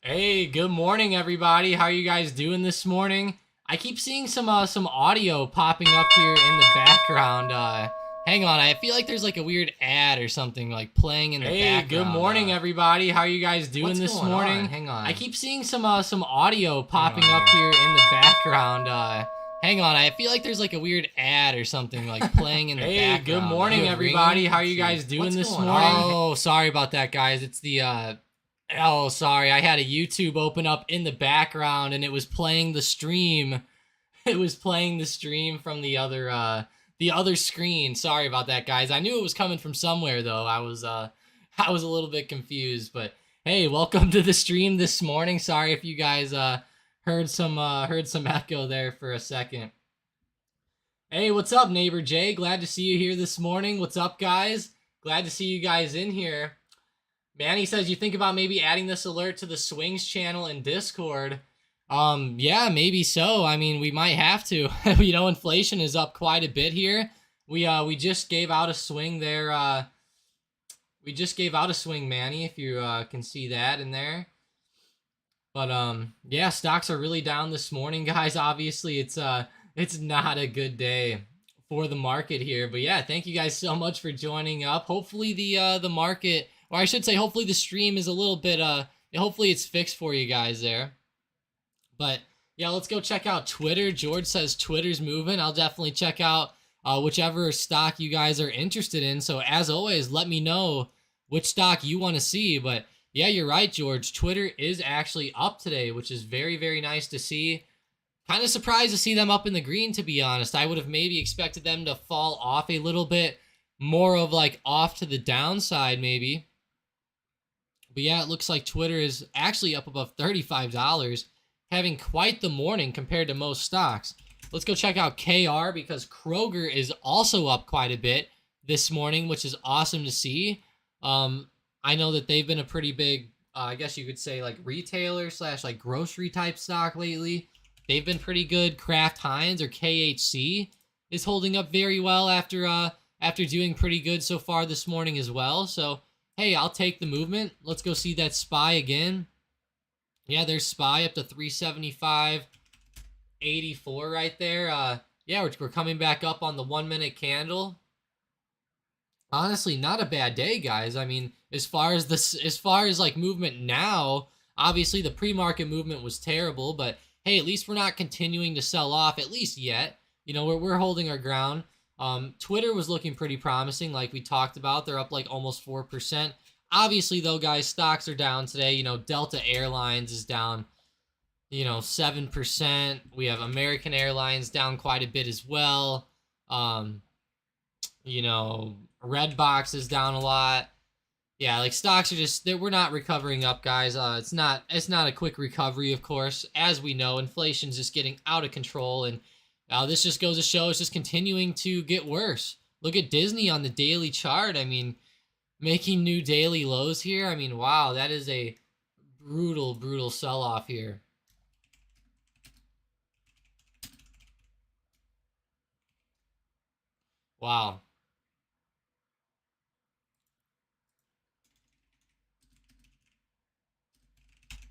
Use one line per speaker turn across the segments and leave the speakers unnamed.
Hey, good morning, everybody. How are you guys doing this morning? I keep seeing some audio popping up here in the background. Hang on, I feel like there's like a weird ad or something like playing in the background. Hey, good morning, everybody. How are you guys doing this morning? Hang on. I keep seeing some audio popping up here in the background. Hang on, I feel like there's like a weird ad or something like playing in the background. Hey, good morning, everybody. How are you guys doing this morning? Oh, sorry about that, guys. It's the Oh, sorry. I had a YouTube open up in the background and it was playing the stream. It was playing the stream from the other screen. Sorry about that, guys. I knew it was coming from somewhere though. I was a little bit confused, but hey, welcome to the stream this morning. Sorry if you guys heard some echo there for a second. Hey, what's up, neighbor Jay? Glad to see you here this morning. What's up, guys? Glad to see you guys in here. Manny says you think about maybe adding this alert to the Swings channel in Discord. Yeah, maybe so. I mean, we might have to. Inflation is up quite a bit here. We just gave out a swing there. We just gave out a swing, Manny, if you can see that in there. But yeah, stocks are really down this morning, guys. Obviously, it's not a good day for the market here. But yeah, thank you guys so much for joining up. Hopefully the market, or I should say, hopefully the stream is a little bit, hopefully it's fixed for you guys there. But yeah, let's go check out Twitter. George says Twitter's moving. I'll definitely check out whichever stock you guys are interested in. So as always, let me know which stock you want to see. But yeah, you're right, George. Twitter is actually up today, which is very, very nice to see. Kind of surprised to see them up in the green, to be honest. I would have maybe expected them to fall off a little bit more of like off to the downside maybe. But yeah, it looks like Twitter is actually up above $35, having quite the morning compared to most stocks. Let's go check out KR because Kroger is also up quite a bit this morning, which is awesome to see. I know that they've been a pretty big, I guess you could say like retailer slash like grocery type stock lately. They've been pretty good. Kraft Heinz or KHC is holding up very well after doing pretty good so far this morning as well. So hey, I'll take the movement. Let's go see that SPY again. Yeah, there's SPY up to 375.84 right there. Yeah, we're coming back up on the 1 minute candle. Honestly, not a bad day, guys. I mean, as far as like movement now, obviously the pre-market movement was terrible, but hey, at least we're not continuing to sell off, at least yet. We're holding our ground. Twitter was looking pretty promising, like we talked about. They're up like almost 4%. Obviously, though, guys, stocks are down today. Delta Airlines is down, 7%. We have American Airlines down quite a bit as well. Redbox is down a lot. Yeah, like stocks are just, we're not recovering up, guys. It's not a quick recovery, of course. As we know, inflation's just getting out of control, and this just goes to show it's just continuing to get worse. Look at Disney on the daily chart. I mean, making new daily lows here. I mean, wow, that is a brutal, brutal sell-off here. Wow.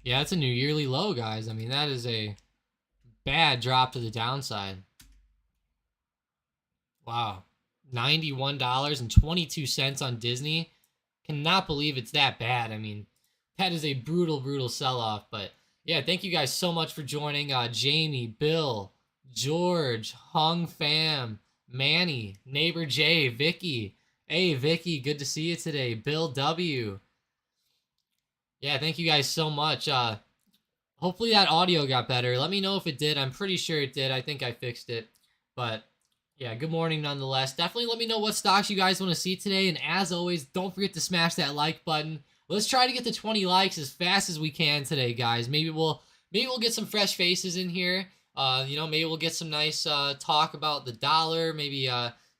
Yeah, it's a new yearly low, guys. I mean, that is a bad drop to the downside. Wow. $91.22 on Disney. Cannot believe it's that bad. I mean, that is a brutal, brutal sell-off. But yeah, thank you guys so much for joining. Jamie, Bill, George, Hung Fam, Manny, Neighbor Jay, Vicky. Hey, Vicky, good to see you today. Bill W. Yeah, thank you guys so much. Hopefully that audio got better. Let me know if it did. I'm pretty sure it did. I think I fixed it. But yeah, good morning nonetheless. Definitely let me know what stocks you guys want to see today. And as always, don't forget to smash that like button. Let's try to get to 20 likes as fast as we can today, guys. Maybe we'll get some fresh faces in here. Maybe we'll get some nice talk about the dollar. Maybe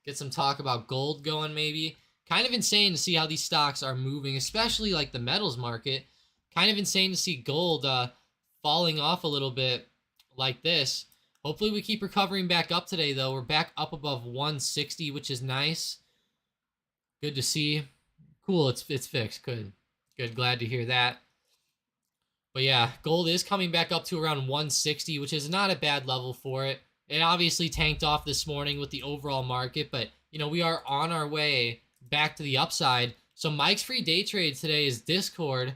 get some talk about gold going maybe. Kind of insane to see how these stocks are moving, especially like the metals market. Kind of insane to see gold falling off a little bit like this. Hopefully we keep recovering back up today, though. We're back up above 160, which is nice. Good to see. Cool, it's fixed. Good. Glad to hear that. But yeah, gold is coming back up to around 160, which is not a bad level for it. It obviously tanked off this morning with the overall market, but we are on our way back to the upside. So Mike's free day trade today is Discord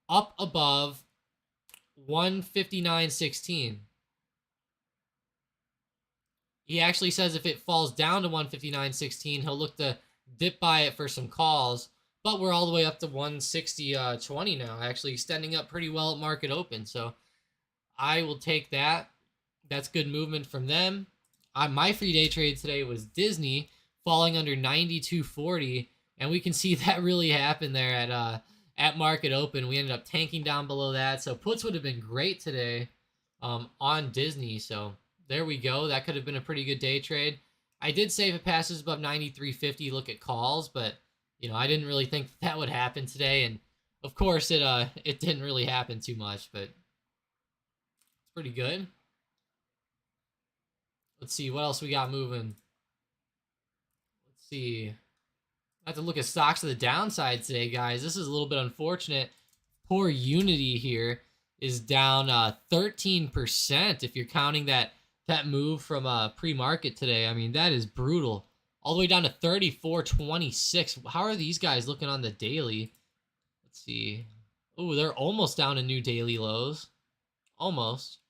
up above 159.16. He actually says if it falls down to 159.16, he'll look to dip by it for some calls. But we're all the way up to 160.20 now, actually extending up pretty well at market open. So I will take that. That's good movement from them. My free day trade today was Disney falling under 92.40, and we can see that really happened there at market open. We ended up tanking down below that, so puts would have been great today on Disney. So there we go. That could have been a pretty good day trade. I did say if it passes above 93.50, look at calls, but I didn't really think that would happen today, and of course it didn't really happen too much, but it's pretty good. Let's see what else we got moving. Let's see. I have to look at stocks to the downside today, guys. This is a little bit unfortunate. Poor Unity here is down 13% if you're counting that move from pre-market today. I mean, that is brutal. All the way down to 34.26. How are these guys looking on the daily? Let's see. Oh, they're almost down to new daily lows. Almost.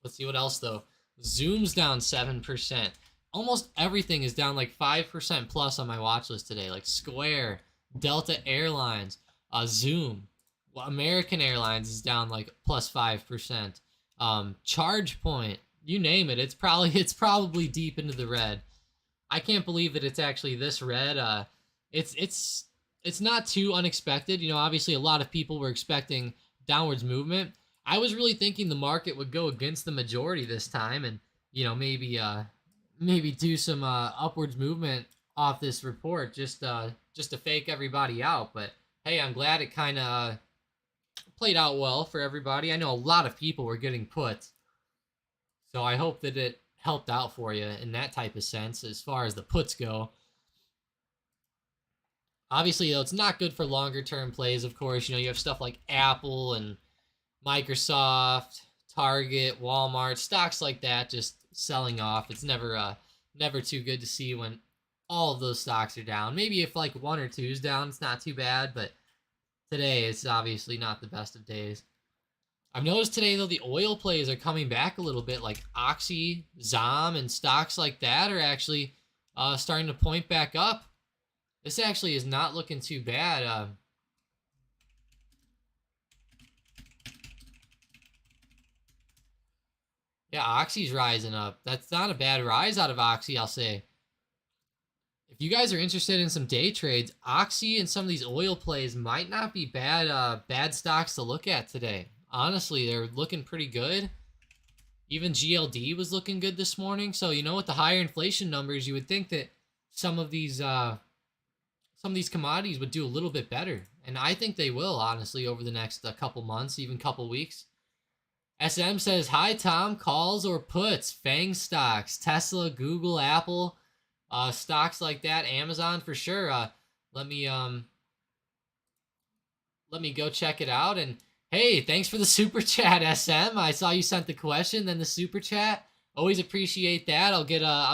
Let's see what else, though. Zoom's down 7%. Almost everything is down like 5% plus on my watch list today. Like Square, Delta Airlines, Zoom. Well, American Airlines is down like plus 5%. ChargePoint, you name it. It's probably deep into the red. I can't believe that it's actually this red. It's not too unexpected. Obviously a lot of people were expecting downwards movement. I was really thinking the market would go against the majority this time, and maybe do some upwards movement off this report just to fake everybody out. But hey, I'm glad it kind of played out well for everybody. I know a lot of people were getting puts, so I hope that it helped out for you in that type of sense as far as the puts go. Obviously, though, it's not good for longer term plays. Of course, you have stuff like Apple and Microsoft, Target, Walmart, stocks like that just selling off. It's never too good to see when all of those stocks are down. Maybe if like one or two is down, it's not too bad, but today it's obviously not the best of days. I've noticed today, though, the oil plays are coming back a little bit, like Oxy, ZOM, and stocks like that are actually starting to point back up. This actually is not looking too bad. Yeah, Oxy's rising up. That's not a bad rise out of Oxy, I'll say. If you guys are interested in some day trades, Oxy and some of these oil plays might not be bad stocks to look at today. Honestly, they're looking pretty good. Even GLD was looking good this morning. So, with the higher inflation numbers, you would think that some of these commodities would do a little bit better. And I think they will, honestly, over the next couple months, even couple weeks. SM says, hi, Tom. Calls or puts? FANG stocks, Tesla, Google, Apple, stocks like that, Amazon for sure. Let me go check it out. And hey, thanks for the super chat, SM. I saw you sent the question, then the super chat. Always appreciate that. I'll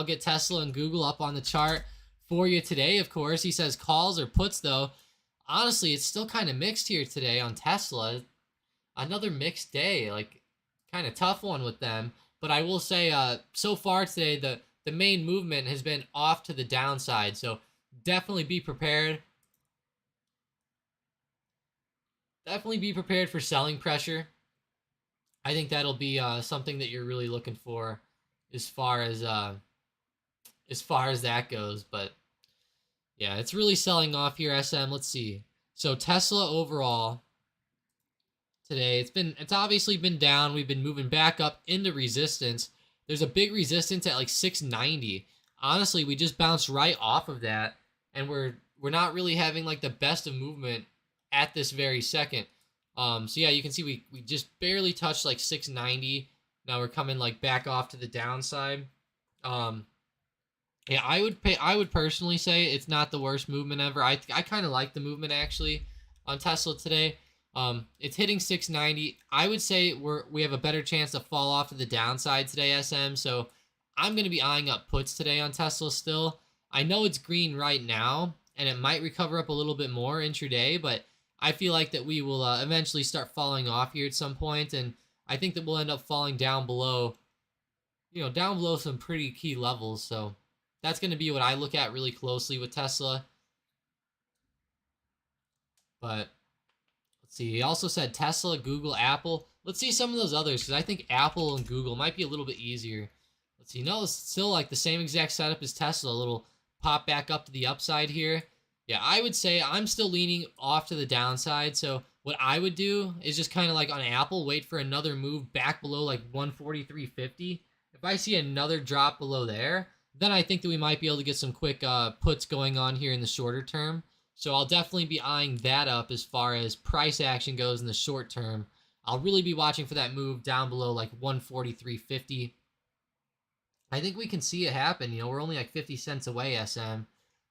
get Tesla and Google up on the chart for you today. Of course, he says calls or puts though. Honestly, it's still kind of mixed here today on Tesla. Another mixed day, like kind of tough one with them. But I will say, so far today, the main movement has been off to the downside. So definitely be prepared. Definitely be prepared for selling pressure. I think that'll be something that you're really looking for as far as that goes. But yeah, it's really selling off here, SM. Let's see. So Tesla overall today, it's obviously been down. We've been moving back up into resistance. There's a big resistance at like 690. Honestly, we just bounced right off of that, and we're not really having like the best of movement at this very second. So yeah, you can see we just barely touched like 690. Now we're coming like back off to the downside. Yeah, I would personally say it's not the worst movement ever. I kind of like the movement actually on Tesla today. It's hitting 690. I would say we have a better chance to fall off to the downside today, SM. So I'm going to be eyeing up puts today on Tesla still. I know it's green right now, and it might recover up a little bit more intraday, but I feel like that we will eventually start falling off here at some point, and I think that we'll end up falling down below, down below some pretty key levels. So that's going to be what I look at really closely with Tesla. But let's see. He also said Tesla, Google, Apple. Let's see some of those others, because I think Apple and Google might be a little bit easier. Let's see. No, it's still like the same exact setup as Tesla. A little pop back up to the upside here. Yeah, I would say I'm still leaning off to the downside. So what I would do is just kind of like on Apple, wait for another move back below like 143.50. If I see another drop below there, then I think that we might be able to get some quick puts going on here in the shorter term. So I'll definitely be eyeing that up as far as price action goes in the short term. I'll really be watching for that move down below like 143.50. I think we can see it happen. We're only like 50 cents away, SM.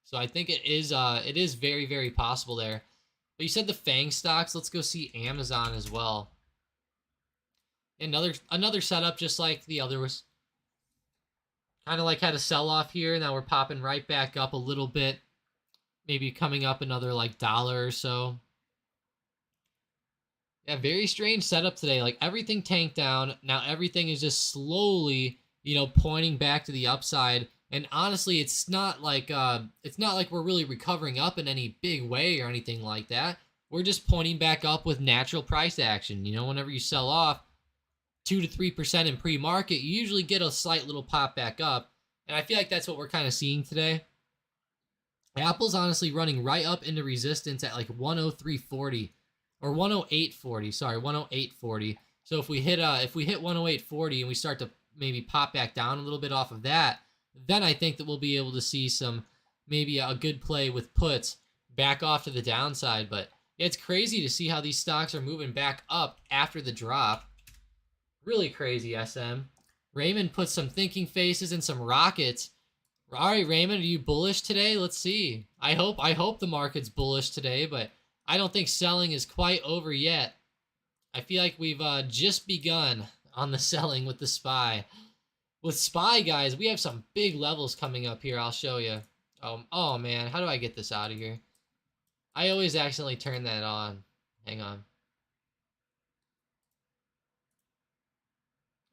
So I think it is very, very possible there. But you said the FANG stocks. Let's go see Amazon as well. Another setup just like the other was. Kind of like had a sell-off here. Now we're popping right back up a little bit. Maybe coming up another like $1 or so. Yeah, very strange setup today. Like everything tanked down. Now everything is just slowly, pointing back to the upside. And honestly, it's not like we're really recovering up in any big way or anything like that. We're just pointing back up with natural price action. Whenever you sell off 2 to 3% in pre-market, you usually get a slight little pop back up. And I feel like that's what we're kind of seeing today. Apple's honestly running right up into resistance at like 103.40 or 108.40. Sorry, 108.40. So if we hit 108.40 and we start to maybe pop back down a little bit off of that, then I think that we'll be able to see some maybe a good play with puts back off to the downside. But yeah, it's crazy to see how these stocks are moving back up after the drop. Really crazy, SM. Raymond put some thinking faces and some rockets. All right, Raymond, are you bullish today? Let's see. I hope the market's bullish today, but I don't think selling is quite over yet. I feel like we've just begun on the selling with the SPY. With SPY, guys, we have some big levels coming up here. I'll show you. Oh man, how do I get this out of here? I always accidentally turn that on. Hang on.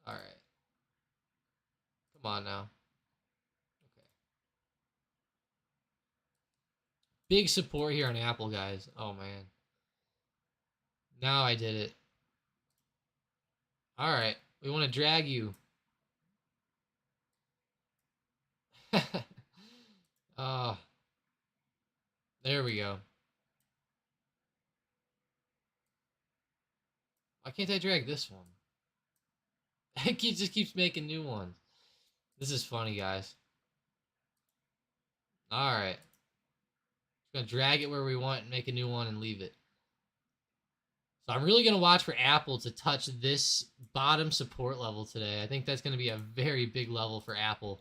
All right. Come on now. Big support here on Apple, guys. Oh, man. Now I did it. All right. We want to drag you. Oh. There we go. Why can't I drag this one? It just keeps making new ones. This is funny, guys. All right. Gonna drag it where we want and make a new one and leave it. So I'm really gonna watch for Apple to touch this bottom support level today. I think that's gonna be a very big level for Apple.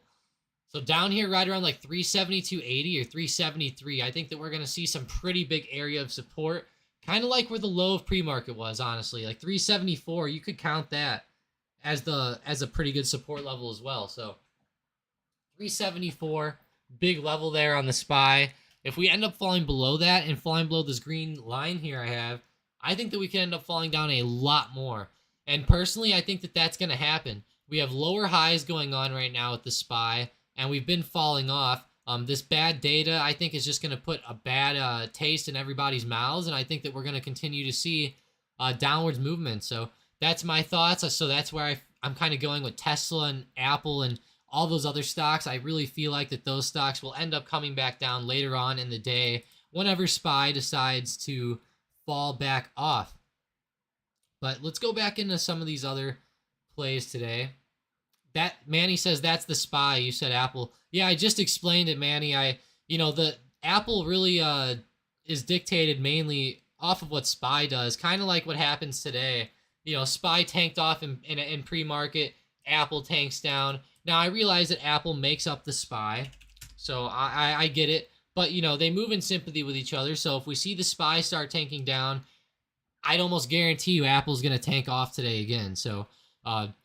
So down here right around like 372.80 or 373, I think that we're gonna see some pretty big area of support. Kind of like where the low of pre-market was, honestly. Like 374, you could count that as a pretty good support level as well. So 374, big level there on the SPY. If we end up falling below that and falling below this green line here I think that we can end up falling down a lot more. And personally, I think that that's going to happen. We have lower highs going on right now with the SPY, and we've been falling off. This bad data, I think, is just going to put a bad taste in everybody's mouths, and I think that we're going to continue to see downwards movement. So that's my thoughts. So that's where I'm kind of going with Tesla and Apple and all those other stocks. I really feel like that those stocks will end up coming back down later on in the day whenever SPY decides to fall back off. But let's go back into some of these other plays today. That Manny says that's the SPY. You said Apple. Yeah, I just explained it, Manny. The Apple really is dictated mainly off of what SPY does. Kind of like what happens today. SPY tanked off in pre-market. Apple tanks down. Now, I realize that Apple makes up the SPY, so I get it. But, they move in sympathy with each other. So if we see the SPY start tanking down, I'd almost guarantee you Apple's going to tank off today again. So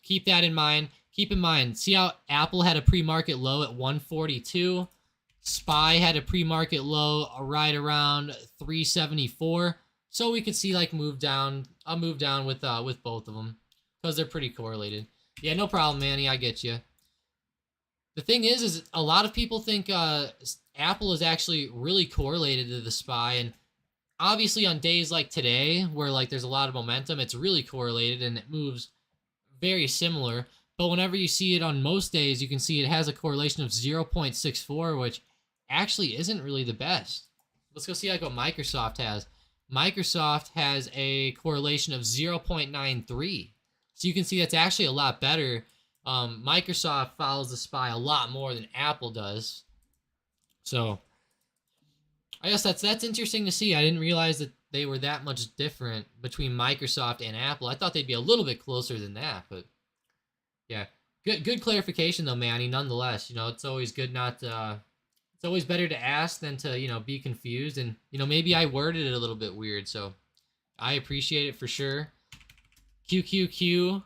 keep that in mind. Keep in mind, see how Apple had a pre-market low at 142? SPY had a pre-market low right around 374. So we could see like a move down with both of them because they're pretty correlated. Yeah, no problem, Manny. I get you. The thing is a lot of people think Apple is actually really correlated to the SPY, and obviously on days like today where like there's a lot of momentum, it's really correlated and it moves very similar. But whenever you see it on most days, you can see it has a correlation of 0.64, which actually isn't really the best. Let's go see like what Microsoft has. Microsoft has a correlation of 0.93. So you can see that's actually a lot better. Microsoft follows the SPY a lot more than Apple does. So I guess that's interesting to see. I didn't realize that they were that much different between Microsoft and Apple. I thought they'd be a little bit closer than that, but yeah. Good clarification though, Manny. Nonetheless, it's always good not to, it's always better to ask than to, be confused, and maybe I worded it a little bit weird, so I appreciate it for sure. QQQ.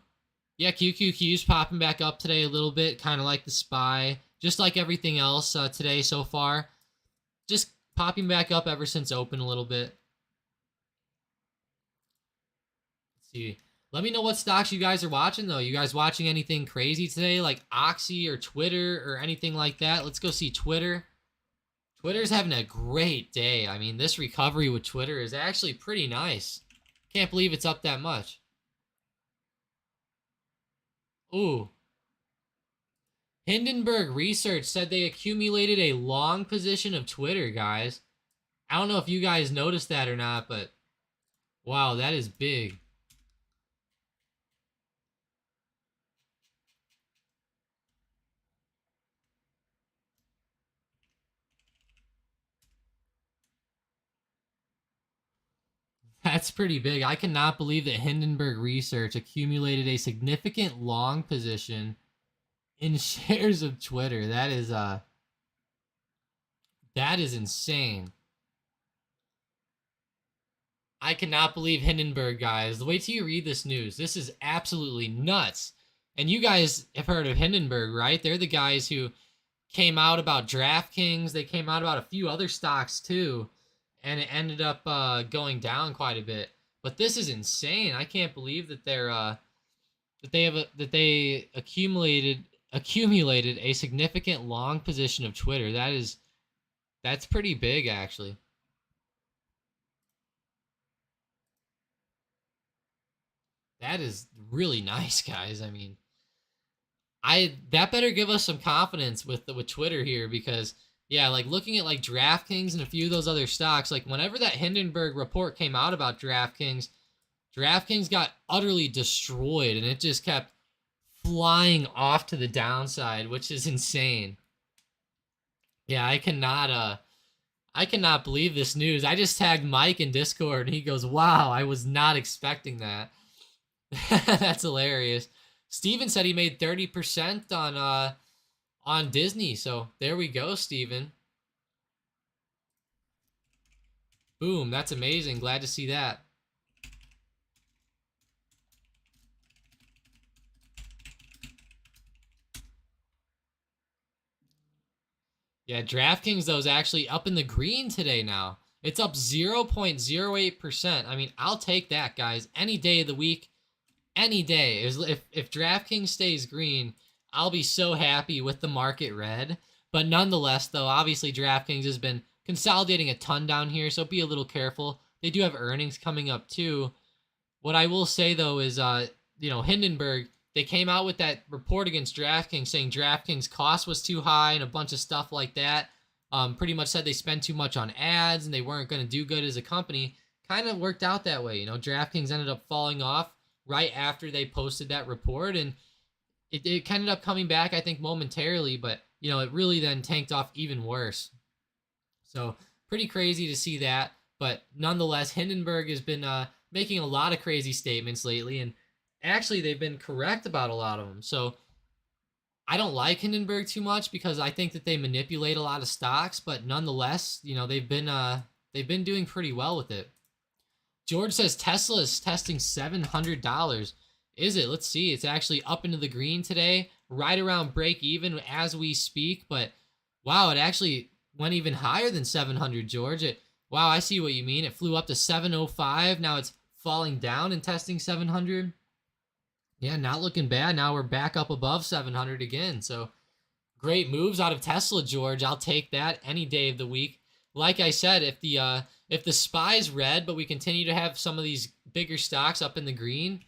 Yeah, QQQ's popping back up today a little bit, kind of like the SPY, just like everything else today so far. Just popping back up ever since open a little bit. Let's see. Let me know what stocks you guys are watching, though. You guys watching anything crazy today, like Oxy or Twitter or anything like that? Let's go see Twitter. Twitter's having a great day. I mean, this recovery with Twitter is actually pretty nice. Can't believe it's up that much. Ooh. Hindenburg Research said they accumulated a long position of Twitter, guys. I don't know if you guys noticed that or not, but wow, that is big. That's pretty big. I cannot believe that Hindenburg Research accumulated a significant long position in shares of Twitter. That is insane. I cannot believe Hindenburg, guys. Wait till you read this news. This is absolutely nuts. And you guys have heard of Hindenburg, right? They're the guys who came out about DraftKings. They came out about a few other stocks too, and it ended up going down quite a bit. But this is insane. I can't believe that they accumulated a significant long position of Twitter. That's pretty big, actually. That is really nice, guys. I mean, that better give us some confidence with Twitter here, because yeah, like looking at like DraftKings and a few of those other stocks, like whenever that Hindenburg report came out about DraftKings got utterly destroyed and it just kept flying off to the downside, which is insane. Yeah, I cannot believe this news. I just tagged Mike in Discord and he goes, "Wow, I was not expecting that." That's hilarious. Steven said he made 30% on Disney, so there we go, Steven. Boom, that's amazing. Glad to see that. Yeah, DraftKings, though, is actually up in the green today now. It's up 0.08%. I mean, I'll take that, guys. Any day of the week, any day. If DraftKings stays green, I'll be so happy with the market red. But nonetheless, though, obviously DraftKings has been consolidating a ton down here, so be a little careful. They do have earnings coming up, too. What I will say, though, is, Hindenburg, they came out with that report against DraftKings saying DraftKings cost was too high and a bunch of stuff like that. Pretty much said they spent too much on ads and they weren't going to do good as a company. Kind of worked out that way. DraftKings ended up falling off right after they posted that report, and it ended up coming back, I think, momentarily, but, it really then tanked off even worse. So pretty crazy to see that, but nonetheless, Hindenburg has been making a lot of crazy statements lately, and actually they've been correct about a lot of them. So I don't like Hindenburg too much because I think that they manipulate a lot of stocks, but nonetheless, they've been doing pretty well with it. George says Tesla is testing $700. Is it? Let's see. It's actually up into the green today, right around break even as we speak. But wow, it actually went even higher than 700, George. Wow, I see what you mean. It flew up to 705. Now it's falling down and testing 700. Yeah, not looking bad. Now we're back up above 700 again. So great moves out of Tesla, George. I'll take that any day of the week. Like I said, if the SPY's red, but we continue to have some of these bigger stocks up in the green,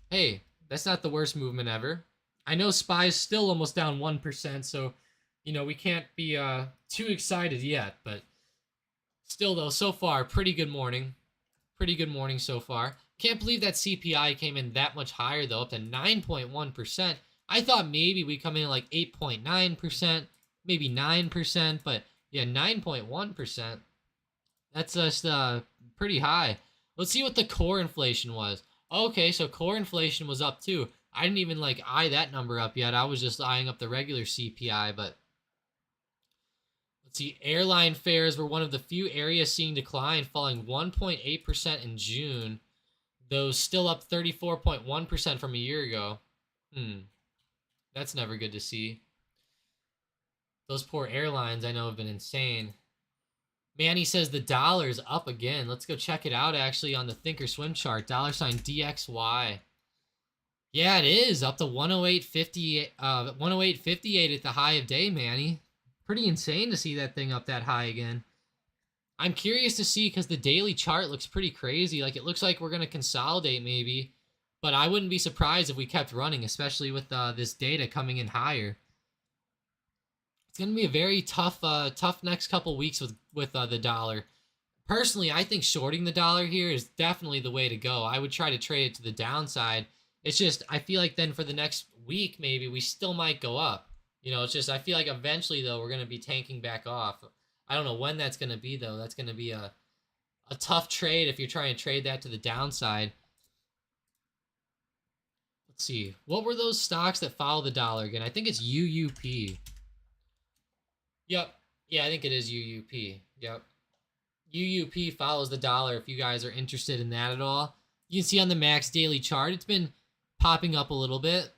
hey, that's not the worst movement ever. I know SPY's still almost down 1%, so we can't be too excited yet. But still, though, so far, pretty good morning. Pretty good morning so far. Can't believe that CPI came in that much higher, though, up to 9.1%. I thought maybe we come in at like 8.9%, maybe 9%, but yeah, 9.1%. That's just pretty high. Let's see what the core inflation was. Okay, so core inflation was up too. I didn't even eye that number up yet. I was just eyeing up the regular CPI, but let's see. Airline fares were one of the few areas seeing decline, falling 1.8% in June, though still up 34.1% from a year ago. That's never good to see. Those poor airlines, I know, have been insane. Manny says the dollar's up again. Let's go check it out, actually, on the Thinkorswim chart. $DXY. Yeah, it is. Up to 108.50, 108.58 at the high of day, Manny. Pretty insane to see that thing up that high again. I'm curious to see, because the daily chart looks pretty crazy. It looks like we're going to consolidate, maybe. But I wouldn't be surprised if we kept running, especially with this data coming in higher. It's going to be a very tough next couple weeks with the dollar. Personally, I think shorting the dollar here is definitely the way to go. I would try to trade it to the downside. It's just, I feel like then for the next week, maybe, we still might go up. It's just, I feel like eventually, though, we're going to be tanking back off. I don't know when that's going to be, though. That's going to be a tough trade if you're trying to trade that to the downside. Let's see. What were those stocks that follow the dollar again? I think it's UUP. Yep. Yeah, I think it is UUP. Yep. UUP follows the dollar if you guys are interested in that at all. You can see on the max daily chart, it's been popping up a little bit.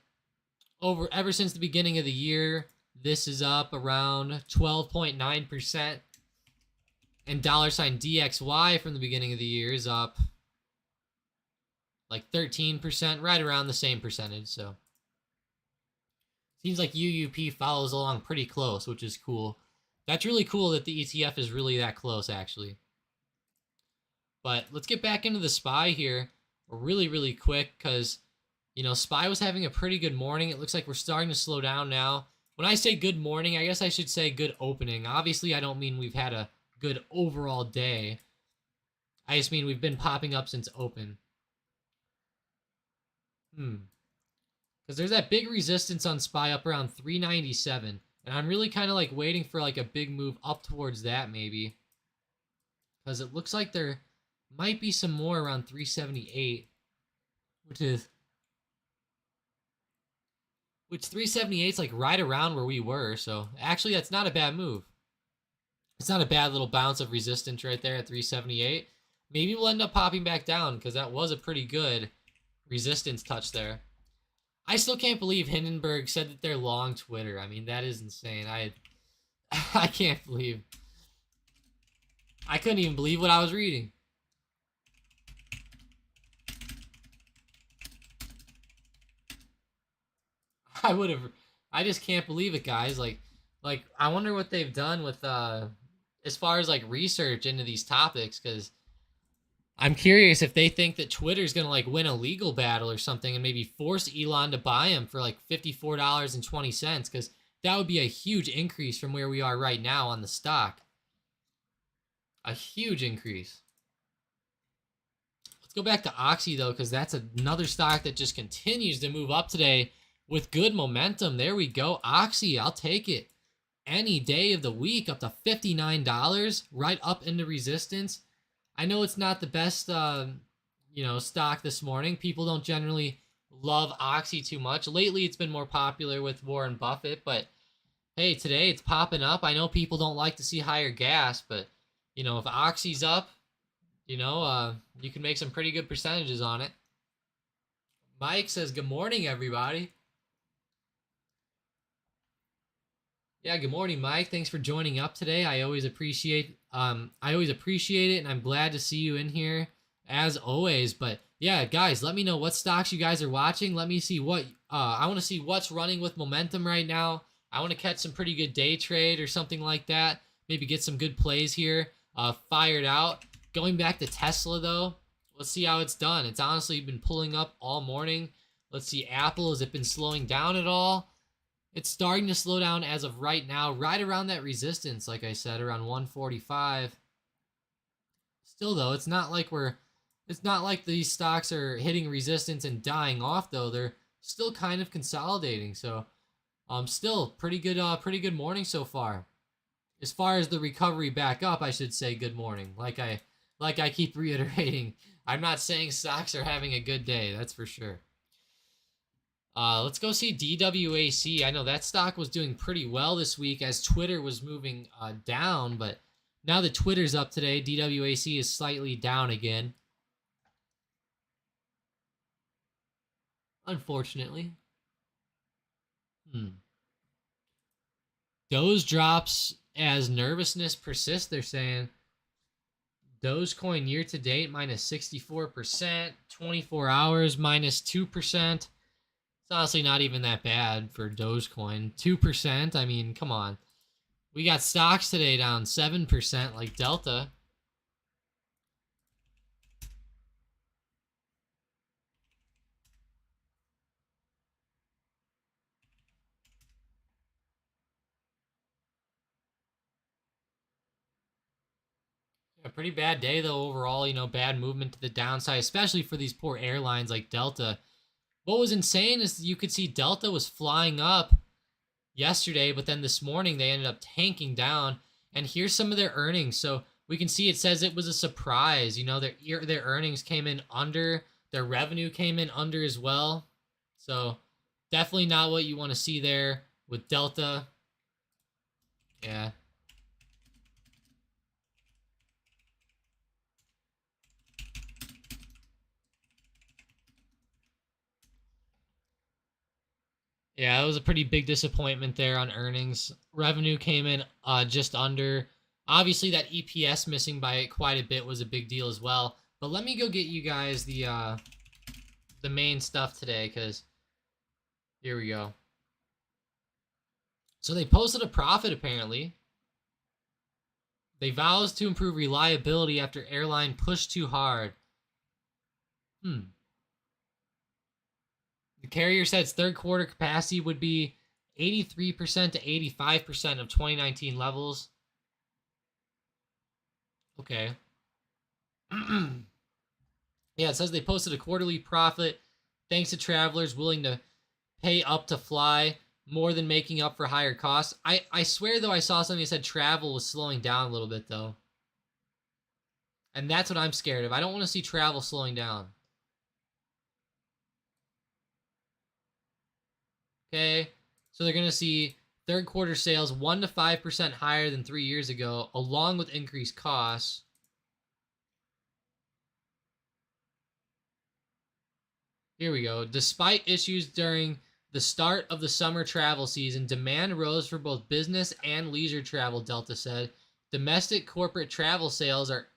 Ever since the beginning of the year, this is up around 12.9%. And $DXY from the beginning of the year is up like 13%, right around the same percentage. So seems like UUP follows along pretty close, which is cool. That's really cool that the ETF is really that close, actually. But let's get back into the SPY here really, really quick, because, SPY was having a pretty good morning. It looks like we're starting to slow down now. When I say good morning, I guess I should say good opening. Obviously, I don't mean we've had a good overall day. I just mean we've been popping up since open. Because there's that big resistance on SPY up around 397. And I'm really kind of waiting for a big move up towards that, maybe. Because it looks like there might be some more around 378. Which 378 is right around where we were. So actually, that's not a bad move. It's not a bad little bounce of resistance right there at 378. Maybe we'll end up popping back down, because that was a pretty good resistance touch there. I still can't believe Hindenburg said that they're long Twitter. I mean, that is insane. I can't believe. I couldn't even believe what I was reading. I just can't believe it, guys. I wonder what they've done with as far as research into these topics, because I'm curious if they think that Twitter's going to win a legal battle or something and maybe force Elon to buy him for $54.20, because that would be a huge increase from where we are right now on the stock. A huge increase. Let's go back to Oxy, though, because that's another stock that just continues to move up today with good momentum. There we go. Oxy, I'll take it any day of the week, up to $59, right up into resistance. I know it's not the best, stock this morning. People don't generally love Oxy too much. Lately, it's been more popular with Warren Buffett, but hey, today it's popping up. I know people don't like to see higher gas, but, if Oxy's up, you can make some pretty good percentages on it. Mike says, good morning, everybody. Yeah, good morning, Mike. Thanks for joining up today. I always appreciate it, and I'm glad to see you in here as always. But yeah, guys, let me know what stocks you guys are watching. Let me see what I want to see what's running with momentum right now. I want to catch some pretty good day trade or something like that. Maybe get some good plays here. Fired out. Going back to Tesla though, let's see how it's done. It's honestly been pulling up all morning. Let's see, Apple, has it been slowing down at all? It's starting to slow down as of right now, right around that resistance, like I said, around 145. Still though, it's not like these stocks are hitting resistance and dying off though. They're still kind of consolidating. So still pretty good morning so far. As far as the recovery back up, I should say good morning. Like I keep reiterating, I'm not saying stocks are having a good day, that's for sure. Let's go see DWAC. I know that stock was doing pretty well this week as Twitter was moving down, but now that Twitter's up today, DWAC is slightly down again. Unfortunately. Doge drops as nervousness persists, they're saying. Dogecoin year to date minus 64%, 24 hours minus 2%. It's honestly not even that bad for Dogecoin. 2%, I mean, come on. We got stocks today down 7% like Delta. A pretty bad day though overall, bad movement to the downside, especially for these poor airlines like Delta. What was insane is you could see Delta was flying up yesterday, but then this morning they ended up tanking down. And here's some of their earnings. So we can see it says it was a surprise. Their earnings came in under, their revenue came in under as well. So definitely not what you want to see there with Delta. Yeah. Yeah, it was a pretty big disappointment there on earnings. Revenue came in just under. Obviously, that EPS missing by quite a bit was a big deal as well. But let me go get you guys the main stuff today, because here we go. So they posted a profit apparently. They vows to improve reliability after airline pushed too hard. The carrier said its third quarter capacity would be 83% to 85% of 2019 levels. Okay. Yeah, it says they posted a quarterly profit thanks to travelers willing to pay up to fly, more than making up for higher costs. I swear, though, I saw something that said travel was slowing down a little bit, though. And that's what I'm scared of. I don't want to see travel slowing down. Okay, so they're going to see third quarter sales 1 to 5% higher than 3 years ago, along with increased costs. Here we go. Despite issues during the start of the summer travel season, demand rose for both business and leisure travel, Delta said. Domestic corporate travel sales are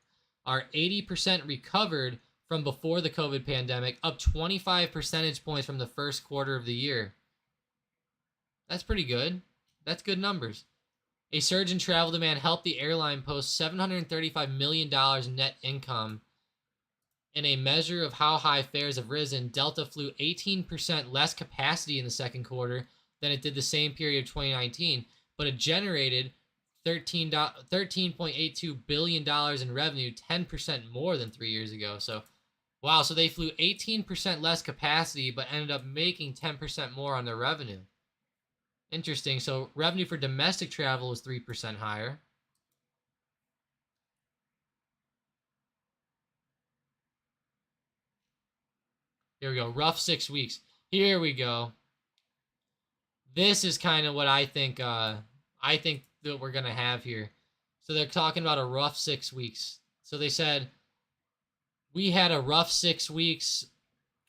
80% recovered from before the COVID pandemic, up 25 percentage points from the first quarter of the year. That's pretty good. That's good numbers. A surge in travel demand helped the airline post $735 million in net income. In a measure of how high fares have risen, Delta flew 18% less capacity in the second quarter than it did the same period of 2019, but it generated $13.82 billion in revenue, 10% more than 3 years ago. So, wow, so they flew 18% less capacity, but ended up making 10% more on their revenue. Interesting. So revenue for domestic travel was 3% higher. Here we go. Rough 6 weeks. Here we go. This is kind of what I think that we're going to have here. So they're talking about a rough 6 weeks. So they said We had a rough 6 weeks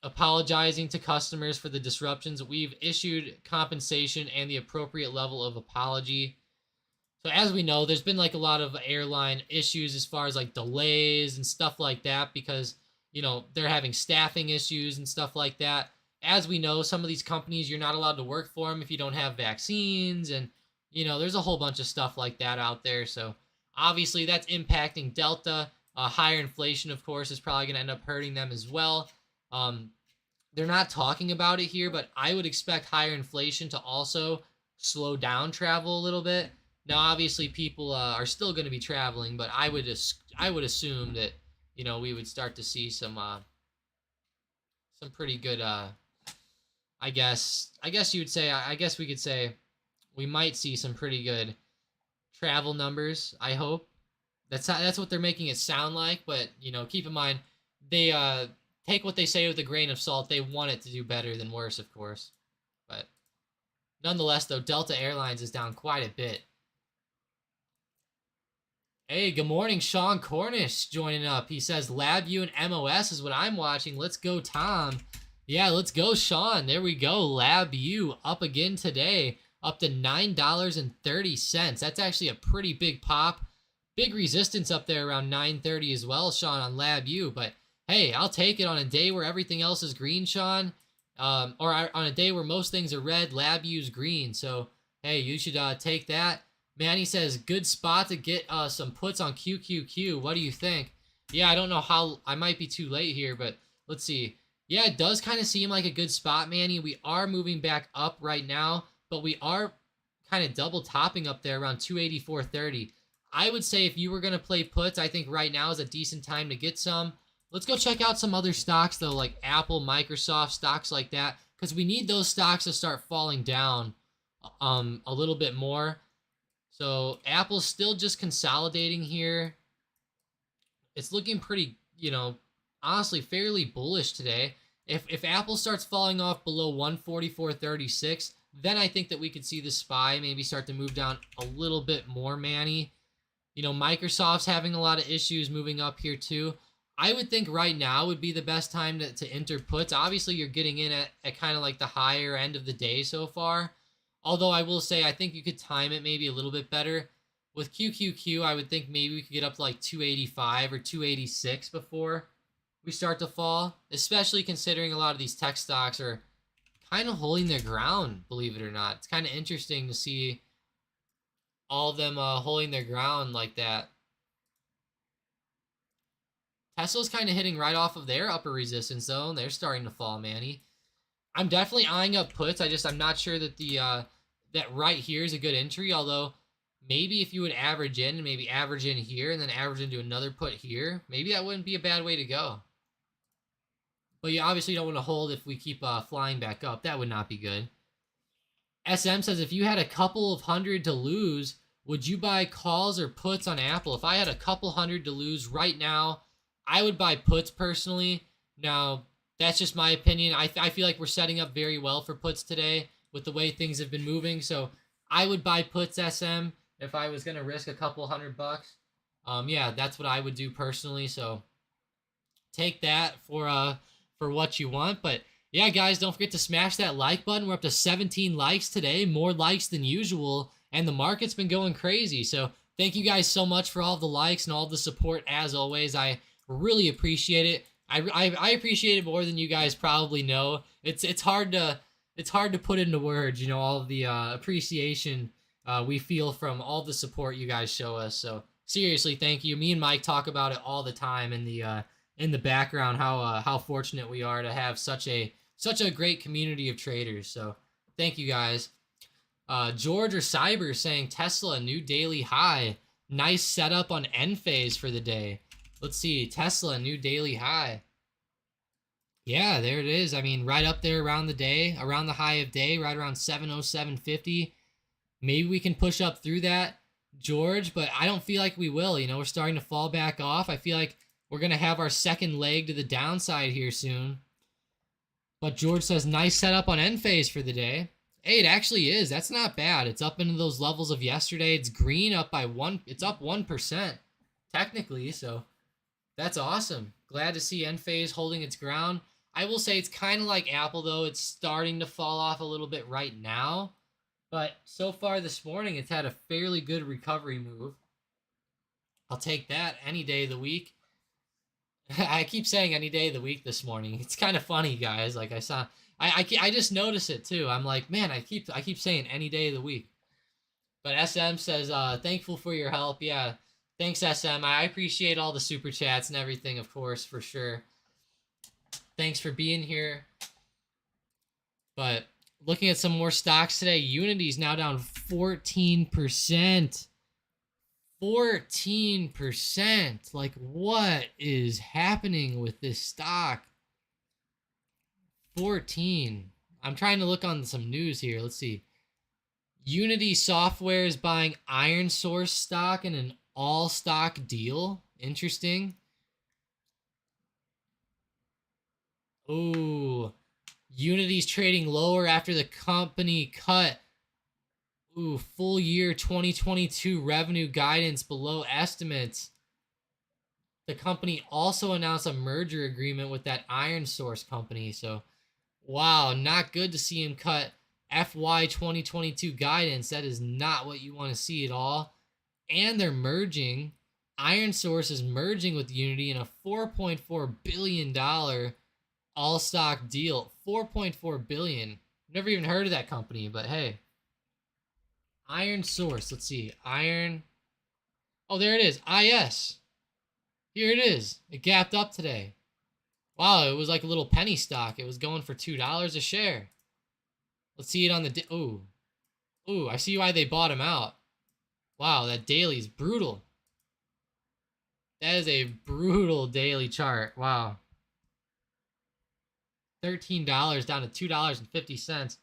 apologizing to customers for the disruptions. We've issued compensation and the appropriate level of apology. So as we know, there's been like a lot of airline issues as far as like delays and stuff like that because, they're having staffing issues and stuff like that. As we know, some of these companies, you're not allowed to work for them if you don't have vaccines. And, there's a whole bunch of stuff like that out there. So obviously that's impacting Delta. Higher inflation, of course, is probably going to end up hurting them as well. Um, they're not talking about it here, but I would expect higher inflation to also slow down travel a little bit. Now, obviously, people are still going to be traveling, but I would assume that we would start to see some pretty good. I guess you would say. I guess we could say we might see some pretty good travel numbers. I hope that's what they're making it sound like. But keep in mind they take what they say with a grain of salt. They want it to do better than worse, of course. But nonetheless, though, Delta Airlines is down quite a bit. Hey, good morning, Sean Cornish joining up. He says LabVIEW and MOS is what I'm watching. Let's go, Tom. Yeah, let's go, Sean. There we go. LabVIEW up again today, up to $9.30. That's actually a pretty big pop. Big resistance up there around 9.30 as well, Sean, on LabVIEW. But hey, I'll take it on a day where everything else is green, Sean. Or on a day where most things are red, LabVIEW's green. So hey, you should take that. Manny says, good spot to get some puts on QQQ. What do you think? Yeah, I don't know how. I might be too late here, but let's see. Yeah, it does kind of seem like a good spot, Manny. We are moving back up right now, but we are kind of double topping up there around 284.30. I would say if you were going to play puts, I think right now is a decent time to get some. Let's go check out some other stocks, though, like Apple, Microsoft, stocks like that, because we need those stocks to start falling down a little bit more. So Apple's still just consolidating here. It's looking pretty, honestly fairly bullish today. If Apple starts falling off below 144.36, then I think that we could see the SPY maybe start to move down a little bit more, Manny. Microsoft's having a lot of issues moving up here too. I would think right now would be the best time to enter puts. Obviously, you're getting in at kind of like the higher end of the day so far. Although I will say, I think you could time it maybe a little bit better. With QQQ, I would think maybe we could get up to like 285 or 286 before we start to fall. Especially considering a lot of these tech stocks are kind of holding their ground, believe it or not. It's kind of interesting to see all of them holding their ground like that. Tesla's kind of hitting right off of their upper resistance zone. They're starting to fall, Manny. I'm definitely eyeing up puts. I'm not sure that that right here is a good entry. Although maybe if you would average in and maybe average in here and then average into another put here, maybe that wouldn't be a bad way to go. But you obviously don't want to hold if we keep flying back up. That would not be good. SM says, if you had a couple of hundred to lose, would you buy calls or puts on Apple? If I had a couple hundred to lose right now, I would buy puts personally. Now, that's just my opinion. I feel like we're setting up very well for puts today with the way things have been moving. So I would buy puts, SM, if I was going to risk a couple $100. Yeah, that's what I would do personally. So take that for what you want. But yeah, guys, don't forget to smash that like button. We're up to 17 likes today, more likes than usual. And the market's been going crazy. So thank you guys so much for all the likes and all the support as always. I really appreciate it. I appreciate it more than you guys probably know. It's hard to put into words, all of the appreciation we feel from all the support you guys show us. So seriously, thank you. Me and Mike talk about it all the time in the background how fortunate we are to have such a great community of traders. So thank you guys. George or Cyber saying Tesla new daily high. Nice setup on end phase for the day. Let's see, Tesla, new daily high. Yeah, there it is. I mean, right up there around the day, around the high of day, right around 707.50. Maybe we can push up through that, George, but I don't feel like we will. We're starting to fall back off. I feel like we're going to have our second leg to the downside here soon. But George says, nice setup on end phase for the day. Hey, it actually is. That's not bad. It's up into those levels of yesterday. It's green up by 1%. It's up 1%, technically, so... That's awesome. Glad to see Enphase holding its ground. I will say it's kind of like Apple, though. It's starting to fall off a little bit right now. But so far this morning, it's had a fairly good recovery move. I'll take that any day of the week. I keep saying any day of the week this morning. It's kind of funny, guys. Like I just noticed it too. I'm like, man, I keep saying any day of the week. But SM says, thankful for your help. Yeah, thanks, SM. I appreciate all the super chats and everything, of course, for sure. Thanks for being here. But looking at some more stocks today, Unity's now down 14%. 14%. Like, what is happening with this stock? 14. I'm trying to look on some news here. Let's see. Unity Software is buying Iron Source stock in an all-stock deal. Interesting. Ooh. Unity's trading lower after the company cut full year 2022 revenue guidance below estimates. The company also announced a merger agreement with that Iron Source company. So, wow, not good to see him cut FY 2022 guidance. That is not what you want to see at all. And they're merging. Iron Source is merging with Unity in a $4.4 billion all-stock deal. $4.4 billion. Never even heard of that company, but hey. Iron Source. Let's see. Iron. Oh, there it is. IS. Here it is. It gapped up today. Wow, it was like a little penny stock. It was going for $2 a share. Let's see it on the... Ooh, I see why they bought him out. Wow, that daily is brutal. That is a brutal daily chart. Wow. $13 down to $2.50.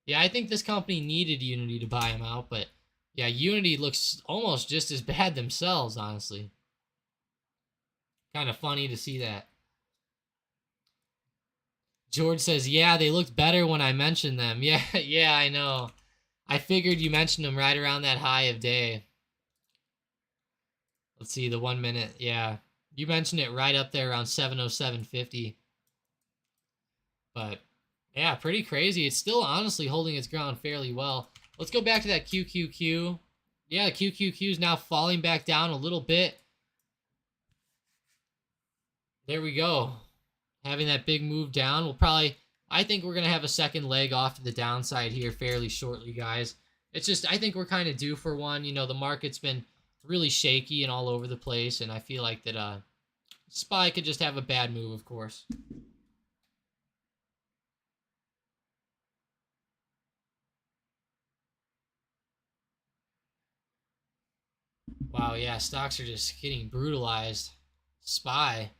Yeah, I think this company needed Unity to buy them out, but yeah, Unity looks almost just as bad themselves, honestly. Kind of funny to see that. George says, yeah, they looked better when I mentioned them. Yeah, I know. I figured you mentioned them right around that high of day. Let's see, the 1 minute. Yeah, you mentioned it right up there around 707.50. But yeah, pretty crazy. It's still honestly holding its ground fairly well. Let's go back to that QQQ. Yeah, QQQ is now falling back down a little bit. There we go. Having that big move down. We'll probably... I think we're going to have a second leg off to the downside here fairly shortly, guys. It's just, I think we're kind of due for one. You know, the market's been really shaky and all over the place, and I feel like that SPY could just have a bad move, of course. Wow, yeah, stocks are just getting brutalized. SPY.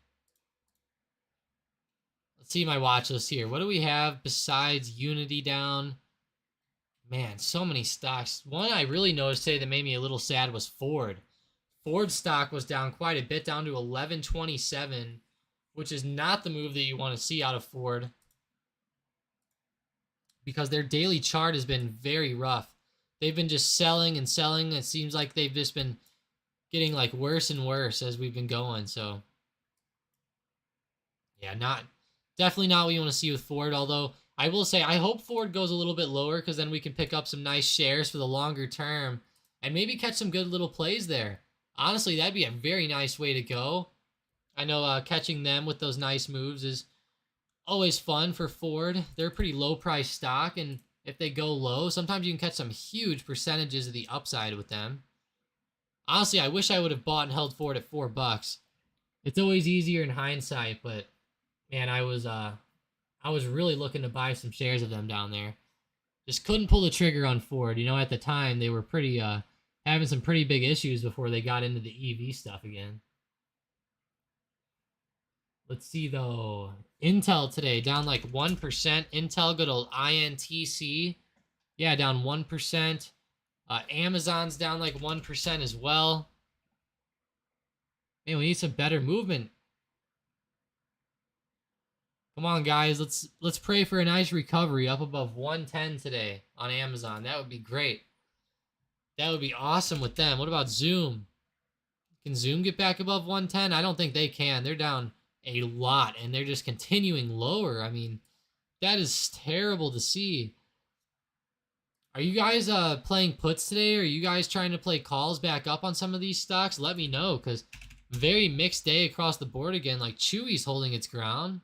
Let's see my watch list here. What do we have besides Unity down? Man, so many stocks. One I really noticed today that made me a little sad was Ford. Ford stock was down quite a bit, down to 1127, which is not the move that you want to see out of Ford, because their daily chart has been very rough. They've been just selling and selling. It seems like they've just been getting like worse and worse as we've been going. So yeah, definitely not what you want to see with Ford. Although I will say I hope Ford goes a little bit lower, because then we can pick up some nice shares for the longer term and maybe catch some good little plays there. Honestly, that'd be a very nice way to go. I know catching them with those nice moves is always fun for Ford. They're a pretty low price stock, and if they go low, sometimes you can catch some huge percentages of the upside with them. Honestly, I wish I would have bought and held Ford at $4. It's always easier in hindsight, but man, I was really looking to buy some shares of them down there. Just couldn't pull the trigger on Ford. You know, at the time they were pretty having some pretty big issues before they got into the EV stuff again. Let's see though. Intel today down like 1%. Intel, good old INTC. Yeah, down 1%. Amazon's down like 1% as well. Man, we need some better movement. Come on, guys. Let's pray for a nice recovery up above 110 today on Amazon. That would be great. That would be awesome with them. What about Zoom? Can Zoom get back above 110? I don't think they can. They're down a lot, and they're just continuing lower. I mean, that is terrible to see. Are you guys playing puts today? Or are you guys trying to play calls back up on some of these stocks? Let me know, because very mixed day across the board again. Like, Chewy's holding its ground.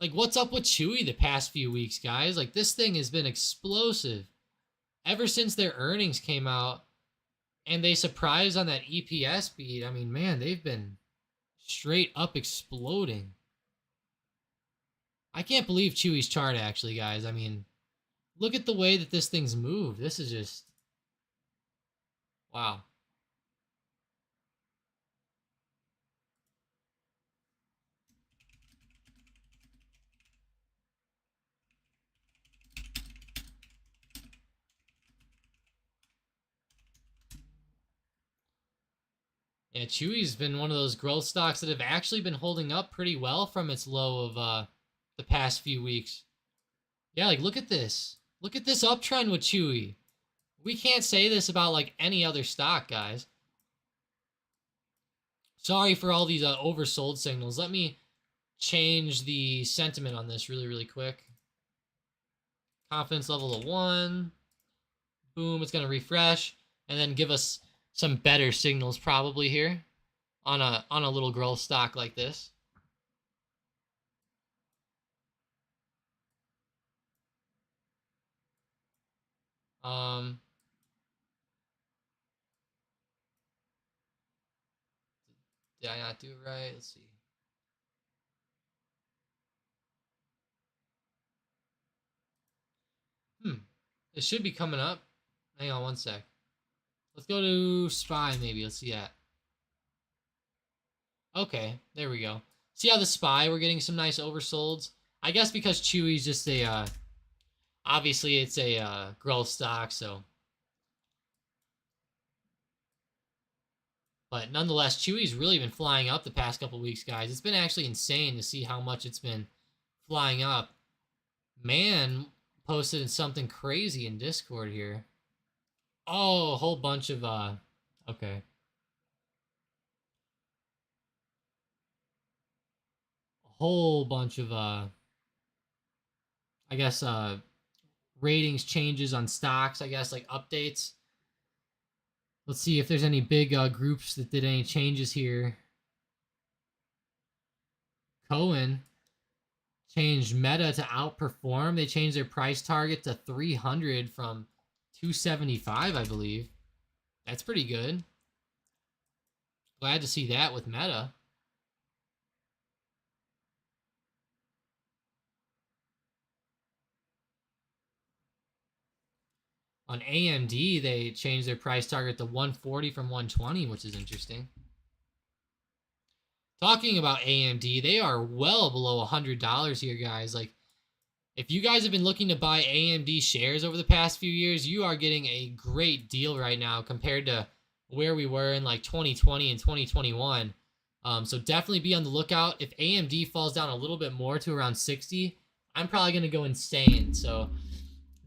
Like, what's up with Chewy the past few weeks, guys? Like, this thing has been explosive ever since their earnings came out and they surprised on that EPS beat. I mean, man, they've been straight up exploding. I can't believe Chewy's chart, actually, guys. I mean, look at the way that this thing's moved. This is just... wow. Yeah, Chewy's been one of those growth stocks that have actually been holding up pretty well from its low of the past few weeks. Yeah, like, look at this. Look at this uptrend with Chewy. We can't say this about, like, any other stock, guys. Sorry for all these oversold signals. Let me change the sentiment on this really, really quick. Confidence level of 1. Boom, it's going to refresh and then give us some better signals probably here on a little growth stock like this. Did I not do it right? Let's see. It should be coming up. Hang on one sec. Let's go to SPY maybe. Let's see that. Okay, there we go. See how the SPY, we're getting some nice oversolds? I guess because Chewy's just a, obviously it's a growth stock, so. But nonetheless, Chewy's really been flying up the past couple weeks, guys. It's been actually insane to see how much it's been flying up. Man posted something crazy in Discord here. Oh, a whole bunch of, okay. A whole bunch of, I guess, ratings changes on stocks, I guess, like updates. Let's see if there's any big groups that did any changes here. Cohen changed Meta to outperform. They changed their price target to 300 from 275, I believe. That's pretty good. Glad to see that with Meta. On AMD, they changed their price target to 140 from 120, which is interesting. Talking about AMD, they are well below $100 here, guys. Like, if you guys have been looking to buy AMD shares over the past few years, you are getting a great deal right now compared to where we were in like 2020 and 2021. So definitely be on the lookout. If AMD falls down a little bit more to around 60, I'm probably going to go insane. So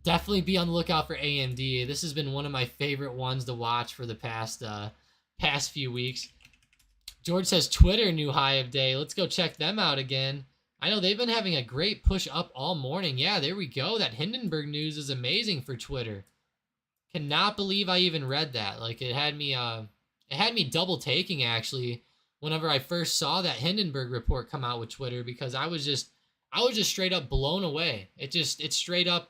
definitely be on the lookout for AMD. This has been one of my favorite ones to watch for the past few weeks. George says Twitter new high of day. Let's go check them out again. I know they've been having a great push up all morning. Yeah, there we go. That Hindenburg news is amazing for Twitter. Cannot believe I even read that. Like, it had me double taking actually whenever I first saw that Hindenburg report come out with Twitter, because I was just straight up blown away. It straight up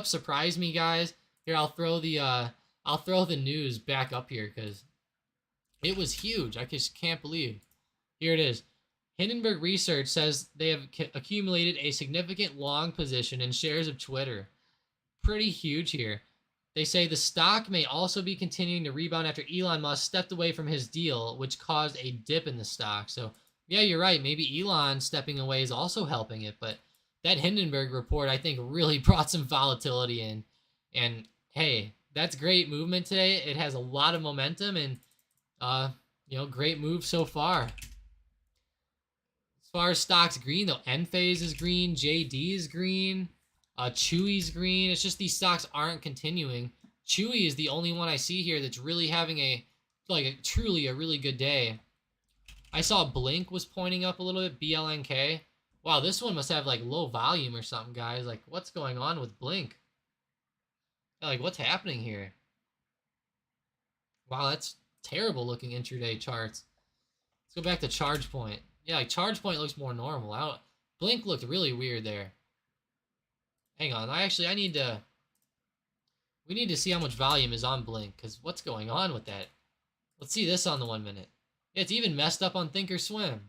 surprised me, guys. Here, I'll throw the news back up here because it was huge. I just can't believe. Here it is. Hindenburg Research says they have accumulated a significant long position in shares of Twitter. Pretty huge here. They say the stock may also be continuing to rebound after Elon Musk stepped away from his deal, which caused a dip in the stock. So, yeah, you're right. Maybe Elon stepping away is also helping it. But that Hindenburg report, I think, really brought some volatility in. And, hey, that's great movement today. It has a lot of momentum and, great move so far. As far as stocks green, though, Enphase is green, JD is green, Chewy's green. It's just these stocks aren't continuing. Chewy is the only one I see here that's really having truly a really good day. I saw Blink was pointing up a little bit, BLNK. Wow, this one must have like low volume or something, guys. Like, what's going on with Blink? Yeah, like, what's happening here? Wow, that's terrible looking intraday charts. Let's go back to charge point. Yeah, like charge point looks more normal. Blink looked really weird there. Hang on, I need to. We need to see how much volume is on Blink, because what's going on with that? Let's see this on the 1 minute. It's even messed up on Thinkorswim.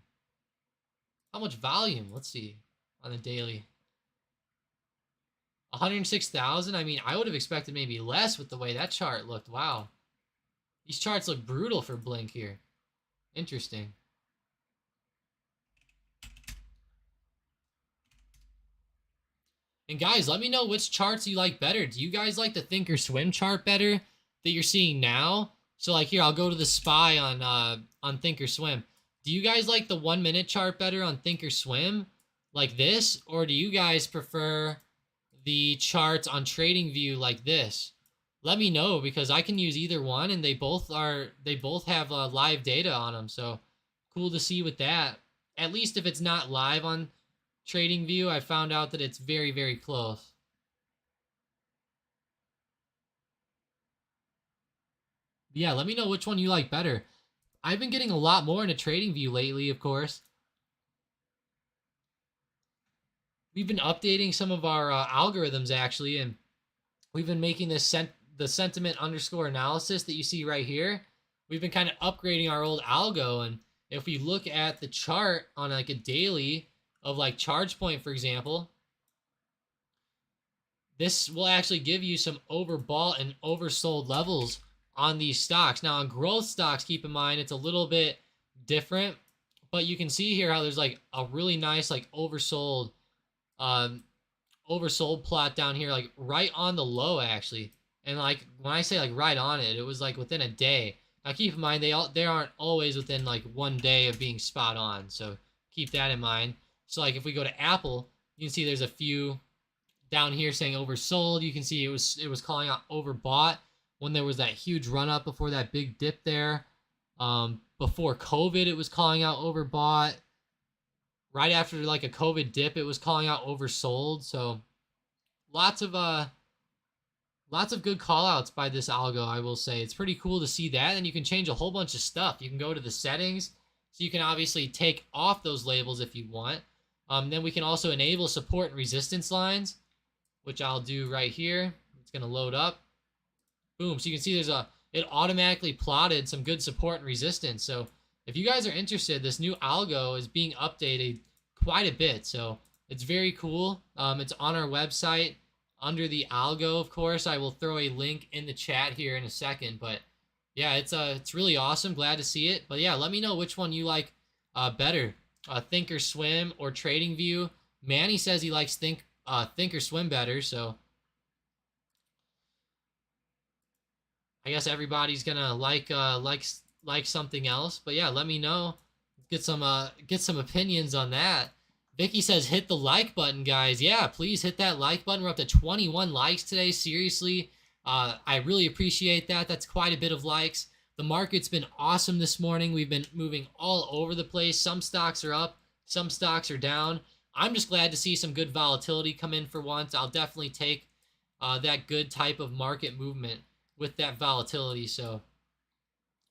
How much volume? Let's see on the daily. 106,000. I mean, I would have expected maybe less with the way that chart looked. Wow. These charts look brutal for Blink here. Interesting. And guys, let me know which charts you like better. Do you guys like the Thinkorswim chart better that you're seeing now? So like here, I'll go to the SPY on Thinkorswim. Do you guys like the 1 minute chart better on Thinkorswim like this? Or do you guys prefer the charts on TradingView like this? Let me know, because I can use either one, and they both have live data on them. So cool to see with that. At least if it's not live on TradingView, I found out that it's very, very close. Yeah, let me know which one you like better. I've been getting a lot more into TradingView lately, of course. We've been updating some of our algorithms, actually, and we've been making this the sentiment underscore analysis that you see right here. We've been kind of upgrading our old algo, and if we look at the chart on like a daily of like charge point, for example, this will actually give you some overbought and oversold levels on these stocks. Now on growth stocks, keep in mind it's a little bit different, but you can see here how there's like a really nice like oversold plot down here, like right on the low actually. And like when I say like right on it, it was like within a day. Now keep in mind they aren't always within like 1 day of being spot on, so keep that in mind. So like if we go to Apple, you can see there's a few down here saying oversold. You can see it was calling out overbought when there was that huge run up before that big dip there. Before COVID, it was calling out overbought. Right after like a COVID dip, it was calling out oversold. So lots of good call outs by this algo, I will say. It's pretty cool to see that. And you can change a whole bunch of stuff. You can go to the settings, so you can obviously take off those labels if you want. Then we can also enable support and resistance lines, which I'll do right here. It's going to load up. Boom. So you can see it automatically plotted some good support and resistance. So if you guys are interested, this new algo is being updated quite a bit. So it's very cool. It's on our website under the algo, of course. I will throw a link in the chat here in a second. But yeah, it's really awesome. Glad to see it. But yeah, let me know which one you like better, Thinkorswim or TradingView. Manny says he likes Thinkorswim better, so I guess everybody's gonna like something else. But yeah, let me know. Get some opinions on that. Vicky says hit the like button, guys. Yeah, please hit that like button. We're up to 21 likes today. Seriously, I really appreciate that. That's quite a bit of likes. The market's been awesome this morning. We've been moving all over the place. Some stocks are up, some stocks are down. I'm just glad to see some good volatility come in for once. I'll definitely take that good type of market movement with that volatility. So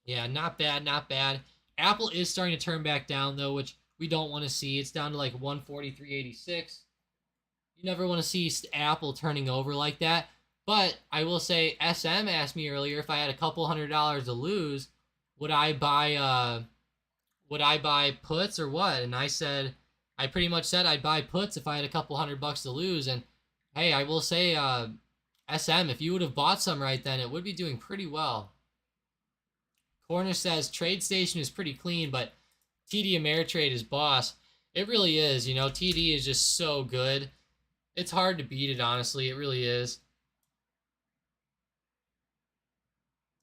yeah, not bad, not bad. Apple is starting to turn back down though, which we don't want to see. It's down to like 143.86. You never want to see Apple turning over like that. But I will say, SM asked me earlier if I had a couple $100 to lose, would I buy puts or what? And I pretty much said I'd buy puts if I had a couple $100 to lose. And hey, I will say, SM, if you would have bought some right then, it would be doing pretty well. Corner says TradeStation is pretty clean, but TD Ameritrade is boss. It really is. You know, TD is just so good. It's hard to beat it, honestly. It really is.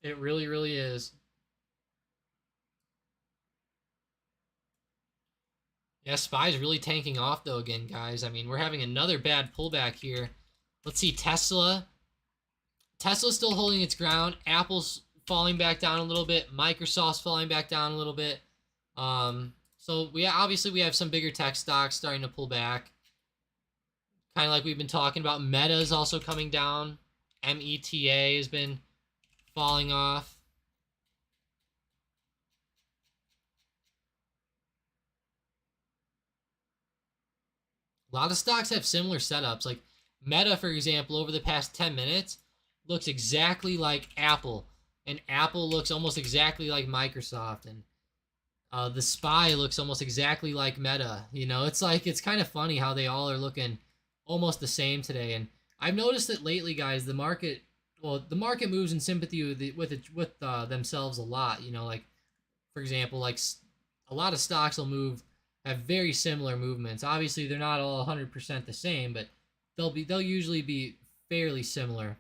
It really, really is. Yeah, SPY's really tanking off, though, again, guys. I mean, we're having another bad pullback here. Let's see, Tesla. Tesla's still holding its ground. Apple's falling back down a little bit. Microsoft's falling back down a little bit. So we obviously we have some bigger tech stocks starting to pull back, kind of like we've been talking about. Meta is also coming down. META has been falling off. A lot of stocks have similar setups. Like Meta, for example, over the past 10 minutes looks exactly like Apple, and Apple looks almost exactly like Microsoft, and the SPY looks almost exactly like Meta. You know, it's like it's kind of funny how they all are looking almost the same today. And I've noticed that lately, guys, the market moves in sympathy with themselves a lot. You know, like for example, like a lot of stocks will move have very similar movements. Obviously, they're not all 100% the same, but they'll usually be fairly similar.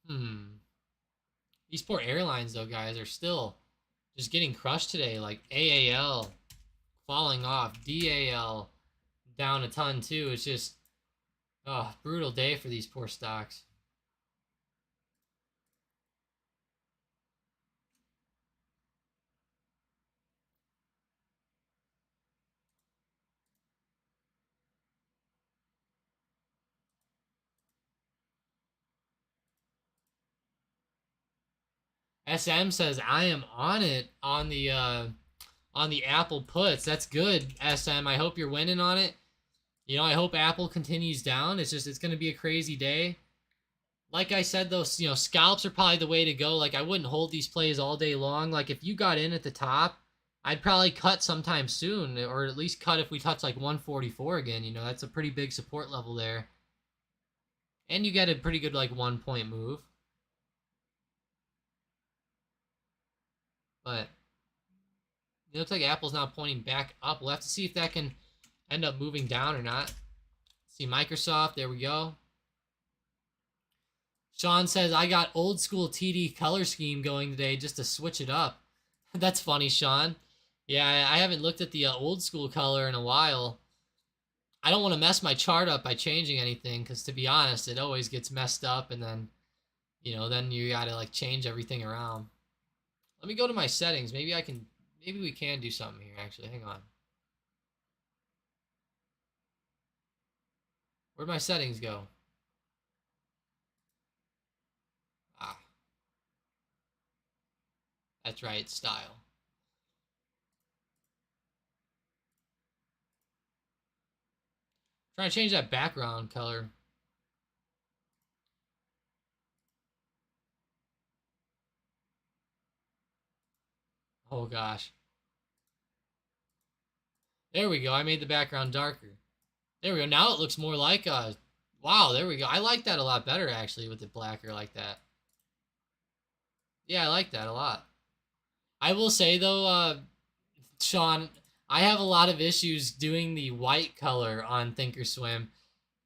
Hmm. These poor airlines, though, guys, are still just getting crushed today. Like AAL falling off, DAL down a ton too. It's just brutal day for these poor stocks. SM says I am on it on the Apple puts. That's good, SM. I hope you're winning on it. You know, I hope Apple continues down. It's going to be a crazy day. Like I said, though, you know, scalps are probably the way to go. Like I wouldn't hold these plays all day long. Like if you got in at the top, I'd probably cut sometime soon, or at least cut if we touch like 144 again. You know, that's a pretty big support level there, and you get a pretty good like 1 point move. But it looks like Apple's now pointing back up. We'll have to see if that can end up moving down or not. See Microsoft. There we go. Sean says, I got old school TD color scheme going today just to switch it up. That's funny, Sean. Yeah, I haven't looked at the old school color in a while. I don't want to mess my chart up by changing anything because, to be honest, it always gets messed up, and then, you know, then you got to like change everything around. Let me go to my settings. Maybe we can do something here, actually. Hang on. Where'd my settings go? Ah, that's right, style. Trying to change that background color. Oh gosh. There we go. I made the background darker. There we go. Now it looks more like wow, there we go. I like that a lot better actually with it blacker like that. Yeah, I like that a lot. I will say though, Sean, I have a lot of issues doing the white color on Thinkorswim.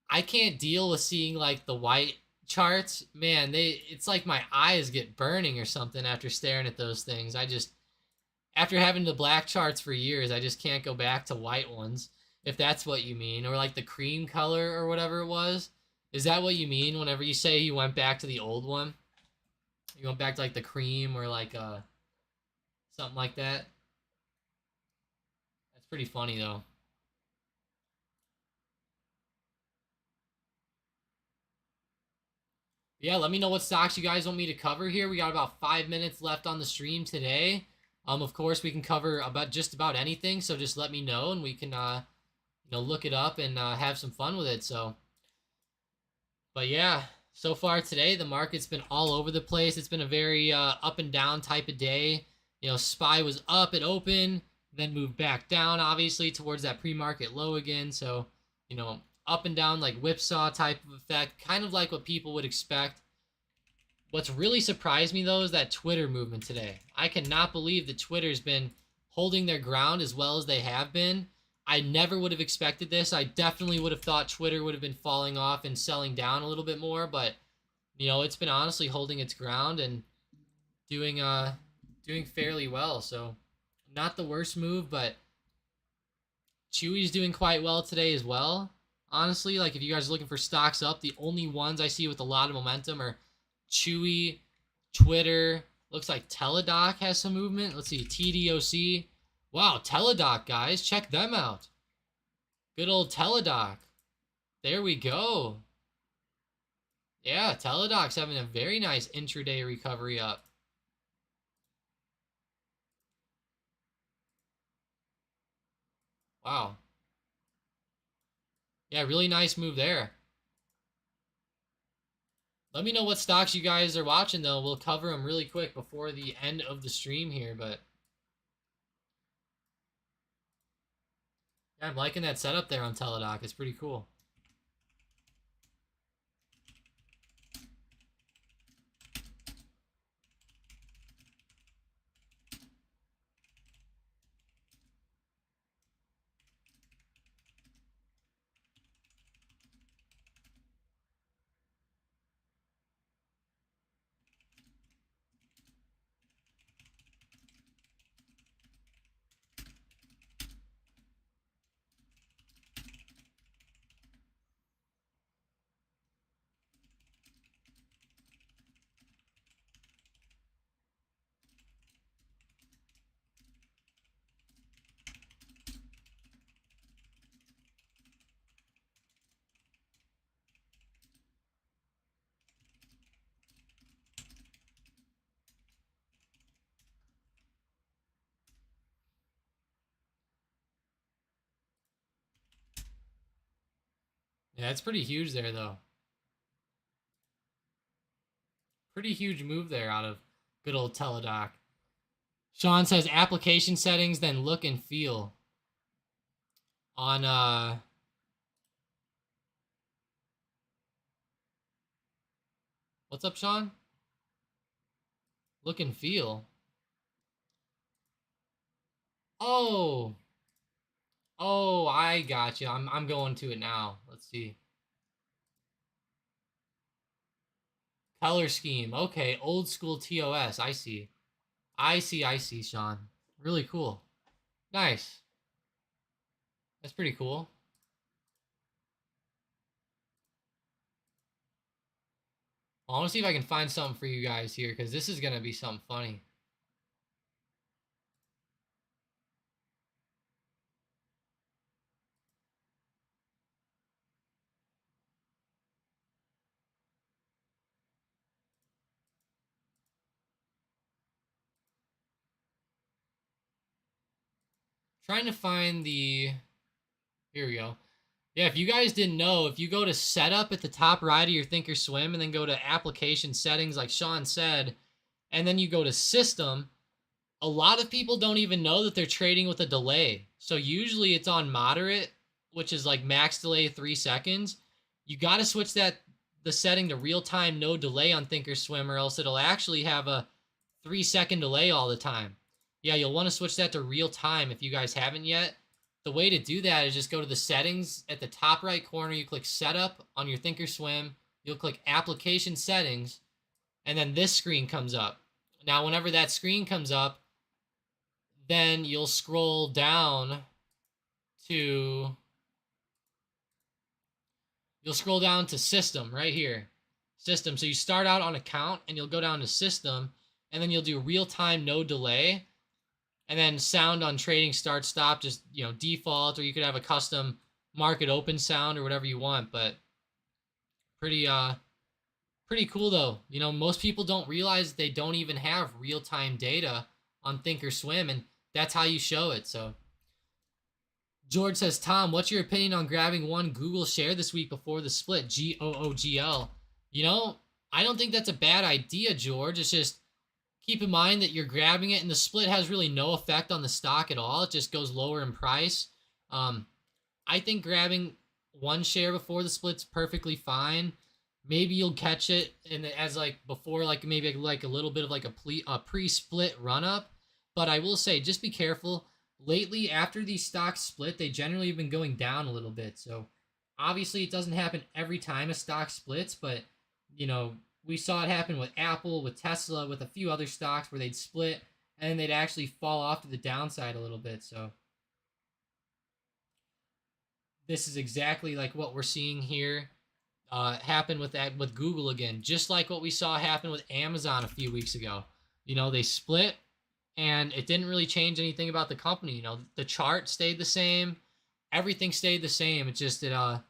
I can't deal with seeing like the white charts. Man, it's like my eyes get burning or something after staring at those things. I just after having the black charts for years, I just can't go back to white ones, if that's what you mean. Or like the cream color or whatever it was. Is that what you mean whenever you say you went back to the old one? You went back to like the cream or like something like that? That's pretty funny though. Yeah, let me know what stocks you guys want me to cover here. We got about 5 minutes left on the stream today. Of course, we can cover about just about anything. So just let me know, and we can, you know, look it up and have some fun with it. So, but yeah, so far today the market's been all over the place. It's been a very up and down type of day. You know, SPY was up at open, then moved back down, obviously towards that pre-market low again. So, you know, up and down like whipsaw type of effect, kind of like what people would expect. What's really surprised me though is that Twitter movement today. I cannot believe that Twitter's been holding their ground as well as they have been. I never would have expected this. I definitely would have thought Twitter would have been falling off and selling down a little bit more, but you know, it's been honestly holding its ground and doing doing fairly well. So, not the worst move, but Chewy's doing quite well today as well. Honestly, like if you guys are looking for stocks up, the only ones I see with a lot of momentum are Chewy, Twitter. Looks like Teladoc has some movement. Let's see, TDOC. Wow, Teladoc, guys. Check them out. Good old Teladoc. There we go. Yeah, Teladoc's having a very nice intraday recovery up. Wow. Yeah, really nice move there. Let me know what stocks you guys are watching, though. We'll cover them really quick before the end of the stream here, but yeah, I'm liking that setup there on Teladoc. It's pretty cool. Yeah, it's pretty huge there, though. Pretty huge move there out of good old Teladoc. Sean says application settings, then look and feel. On, what's up, Sean? Look and feel. Oh. Oh, I got you. I'm going to it now. Let's see. Color scheme. Okay, old school TOS. I see. I see, Sean. Really cool. Nice. That's pretty cool. I want to see if I can find something for you guys here, because this is going to be something funny. Trying to find the... Here we go. Yeah, if you guys didn't know, if you go to setup at the top right of your Thinkorswim and then go to application settings like Sean said, and then you go to system, a lot of people don't even know that they're trading with a delay. So usually it's on moderate, which is like max delay 3 seconds. You got to switch the setting to real time, no delay on Thinkorswim, or else it'll actually have a 3-second delay all the time. Yeah, you'll want to switch that to real time if you guys haven't yet. The way to do that is just go to the settings at the top right corner. You click setup on your Thinkorswim. You'll click application settings, and then this screen comes up. Now, whenever that screen comes up, then you'll scroll down to system right here. System. So you start out on account and you'll go down to system, and then you'll do real time, no delay. And then sound on trading start stop, just, default, or you could have a custom market open sound or whatever you want. But pretty cool though. Most people don't realize they don't even have real-time data on Thinkorswim, and that's how you show it. So George says, Tom, what's your opinion on grabbing one Google share this week before the split? GOOGL. I don't think that's a bad idea, George. It's just keep in mind that you're grabbing it, and the split has really no effect on the stock at all. It just goes lower in price. I think grabbing one share before the split's perfectly fine. Maybe you'll catch it as like before, like maybe like a little bit of like a pre-split run up. But I will say, just be careful. Lately, after these stocks split, they generally have been going down a little bit. So obviously it doesn't happen every time a stock splits, but we saw it happen with Apple, with Tesla, with a few other stocks where they'd split and they'd actually fall off to the downside a little bit. So this is exactly like what we're seeing here happen with Google again, just like what we saw happen with Amazon a few weeks ago. You know, they split and it didn't really change anything about the company. You know, the chart stayed the same, everything stayed the same. It's just that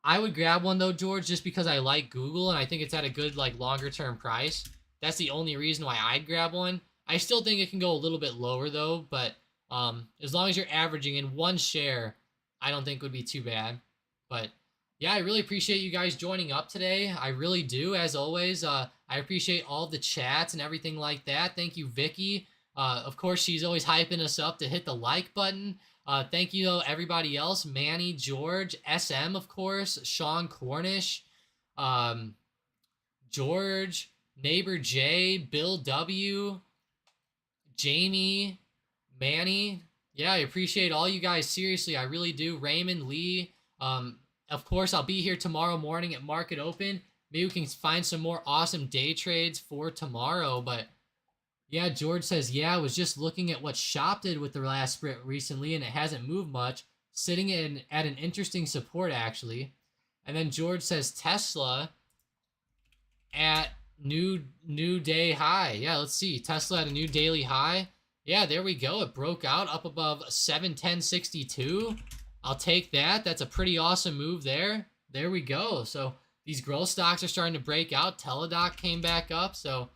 I would grab one though, George, just because I like Google and I think it's at a good like longer term price. That's the only reason why I'd grab one. I still think it can go a little bit lower though, but as long as you're averaging in one share, I don't think would be too bad. But yeah, I really appreciate you guys joining up today. I really do, as always. I appreciate all the chats and everything like that. Thank you, Vicky. Of course, she's always hyping us up to hit the like button. Thank you, everybody else. Manny, George, SM, of course, Sean Cornish, George, Neighbor J, Bill W, Jamie, Manny. Yeah, I appreciate all you guys. Seriously, I really do. Raymond Lee. Of course, I'll be here tomorrow morning at market open. Maybe we can find some more awesome day trades for tomorrow. But yeah, George says, yeah, I was just looking at what Shop did with the last sprint recently, and it hasn't moved much. Sitting in at an interesting support, actually. And then George says Tesla at new day high. Yeah, let's see. Tesla at a new daily high. Yeah, there we go. It broke out up above 710.62. I'll take that. That's a pretty awesome move there. There we go. So these growth stocks are starting to break out. Teladoc came back up. So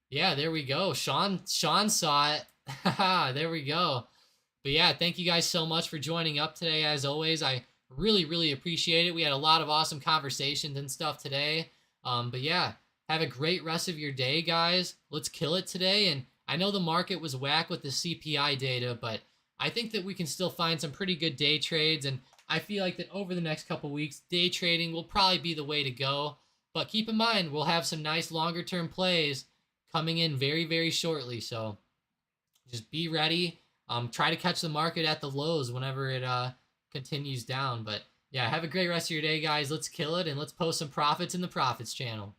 yeah, there we go. Sean saw it. There we go. But yeah, thank you guys so much for joining up today. As always, I really, really appreciate it. We had a lot of awesome conversations and stuff today. But yeah, have a great rest of your day, guys. Let's kill it today. And I know the market was whack with the CPI data, but I think that we can still find some pretty good day trades. And I feel like that over the next couple weeks, day trading will probably be the way to go. But keep in mind, we'll have some nice longer term plays coming in very, very shortly. So just be ready. Try to catch the market at the lows whenever it continues down. But yeah, have a great rest of your day, guys. Let's kill it and let's post some profits in the Profits channel.